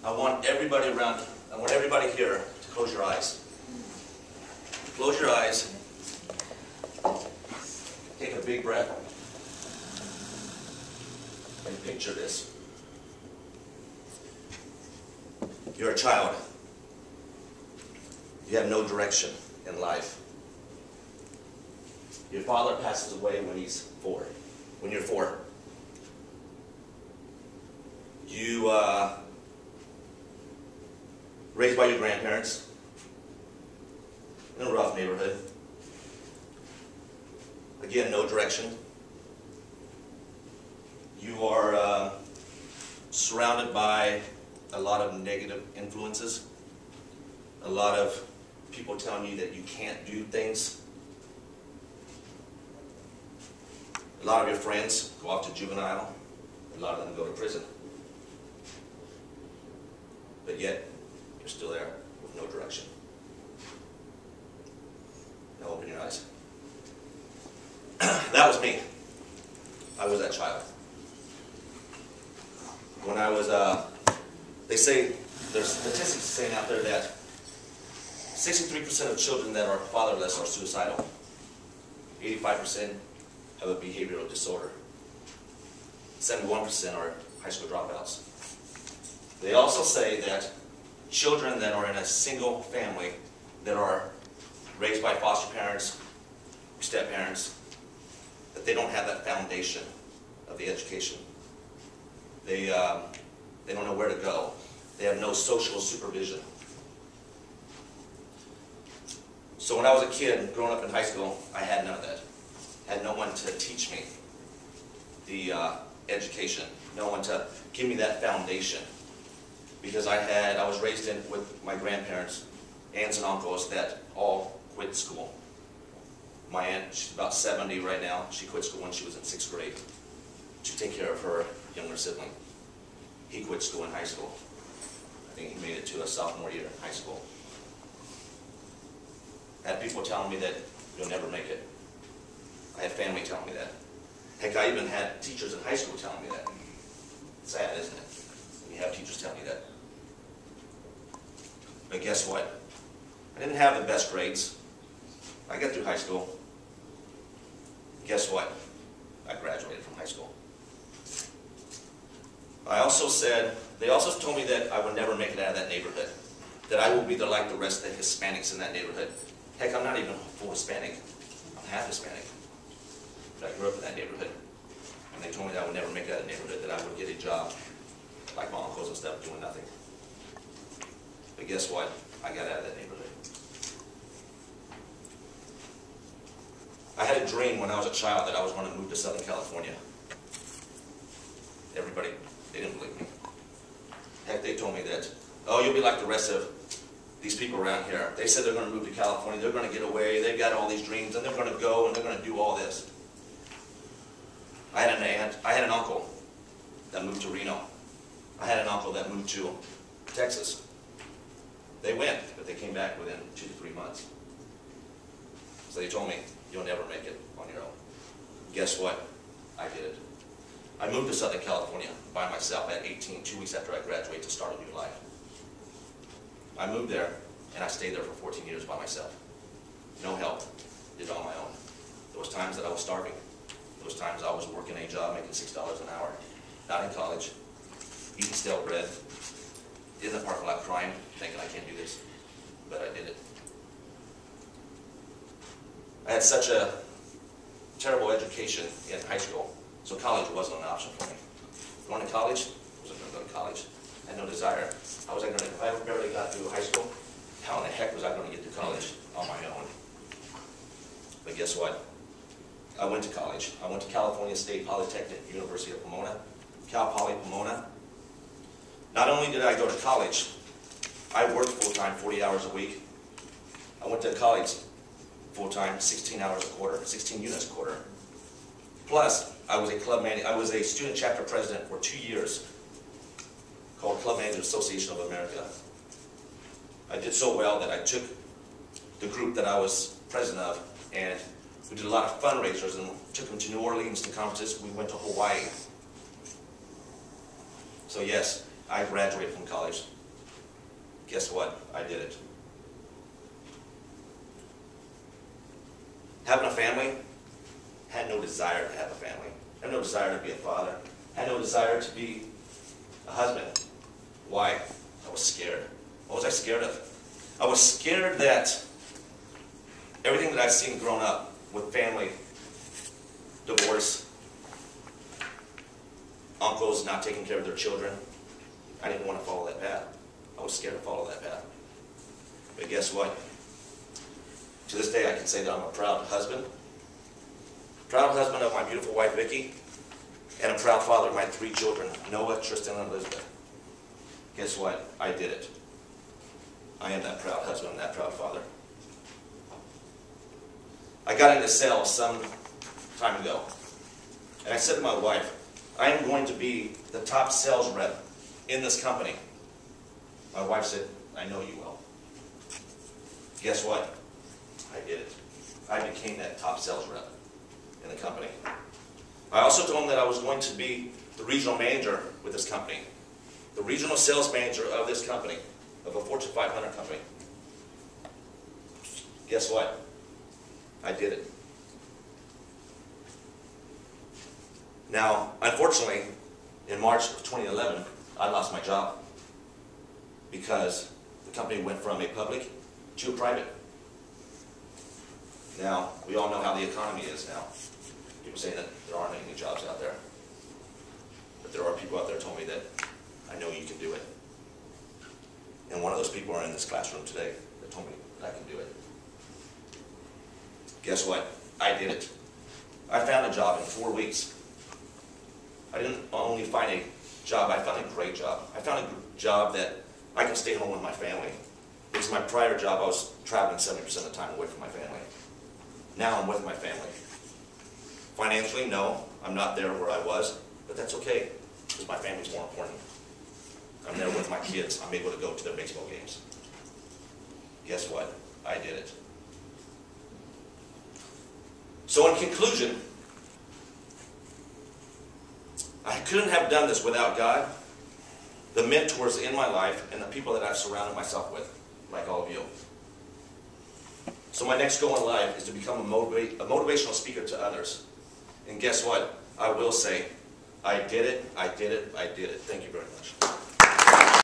I want everybody here to close your eyes. Close your eyes. Take a big breath. And picture this. You're a child. You have no direction in life. Your father passes away when he's 4. When you're 4. You raised by your grandparents in a rough neighborhood. Again, no direction. You are surrounded by a lot of negative influences. A lot of people telling you that you can't do things. A lot of your friends go off to juvenile. A lot of them go to prison. But yet, you're still there with no direction. Now open your eyes. That was me. I was that child. When I was, they say, there's statistics saying out there that 63% of children that are fatherless are suicidal. 85% have a behavioral disorder. 71% are high school dropouts. They also say that children that are in a single family, that are raised by foster parents, step-parents, that they don't have that foundation of the education. They don't know where to go. They have no social supervision. So when I was a kid, growing up in high school, I had none of that. I had no one to teach me the education, no one to give me that foundation. Because I was raised in with my grandparents, aunts and uncles that all quit school. My aunt, she's about 70 right now. She quit school when she was in 6th grade to take care of her younger sibling. He quit school in high school. I think he made it to a sophomore year in high school. I had people telling me that you'll never make it. I had family telling me that. Heck, I even had teachers in high school telling me that. It's sad, isn't it? When you have teachers telling you that. But guess what? I didn't have the best grades. I got through high school. Guess what? I graduated from high school. They also told me that I would never make it out of that neighborhood. That I will be like the rest of the Hispanics in that neighborhood. Heck, I'm not even full Hispanic. I'm half Hispanic. But I grew up in that neighborhood. And they told me that I would never make it out of the neighborhood, that I would get a job like my uncles and stuff, doing nothing. But guess what? I got out of that neighborhood. I had a dream when I was a child that I was going to move to Southern California. Everybody, they didn't believe me. Heck, they told me that, oh, you'll be like the rest of these people around here. They said they're going to move to California, they're going to get away, they've got all these dreams, and they're going to go and they're going to do all this. I had an uncle that moved to Reno. I had an uncle that moved to Texas. They went, but they came back within 2 to 3 months. So they told me, you'll never make it on your own. Guess what? I did it. I moved to Southern California by myself at 18, 2 weeks after I graduated, to start a new life. I moved there, and I stayed there for 14 years by myself. No help. Did it on my own. There was times that I was starving. There was times I was working a job making $6 an hour. Not in college. Eating stale bread. In the parking lot crying, thinking I can't do this. But I did it. I had such a terrible education in high school, so college wasn't an option for me. Going to college, I wasn't going to go to college. I had no desire. How was I going to, if I barely got through high school, how in the heck was I going to get to college on my own? But guess what? I went to college. I went to California State Polytechnic, University of Pomona, Cal Poly Pomona. Not only did I go to college, I worked full-time 40 hours a week. I went to college full-time 16 hours a quarter, 16 units a quarter. Plus, I was a student chapter president for 2 years, called Club Managers Association of America. I did so well that I took the group that I was president of, and we did a lot of fundraisers and took them to New Orleans to conferences. We went to Hawaii. So yes, I graduated from college. Guess what? I did it. Having a family, had no desire to have a family. Had no desire to be a father. Had no desire to be a husband. Why? I was scared. What was I scared of? I was scared that everything that I've seen growing up with family, divorce, uncles not taking care of their children, I didn't want to follow that path. I was scared to follow that path. But guess what? To this day I can say that I'm a proud husband of my beautiful wife Vicki, and a proud father of my 3 children, Noah, Tristan, and Elizabeth. Guess what? I did it. I am that proud husband and that proud father. I got into sales some time ago, and I said to my wife, I am going to be the top sales rep in this company. My wife said, I know you will. Guess what? I did it. I became that top sales rep in the company. I also told him that I was going to be the regional manager with this company, the regional sales manager of this company, of a Fortune 500 company. Guess what? I did it. Now, unfortunately, in March of 2011, I lost my job because the company went from a public to a private. Now, we all know how the economy is now. People say that there aren't any jobs out there. But there are people out there who told me that I know you can do it. And one of those people are in this classroom today that told me that I can do it. Guess what? I did it. I found a job in 4 weeks. I didn't only find a job, I found a great job. I found a job that I can stay home with my family. Because my prior job, I was traveling 70% of the time away from my family. Now I'm with my family. Financially, no, I'm not there where I was, but that's okay, because my family's more important. I'm there with my kids. I'm able to go to their baseball games. Guess what? I did it. So in conclusion, I couldn't have done this without God, the mentors in my life, and the people that I've surrounded myself with, like all of you. So my next goal in life is to become a motivational speaker to others. And guess what? I will say, I did it, I did it, I did it. Thank you very much.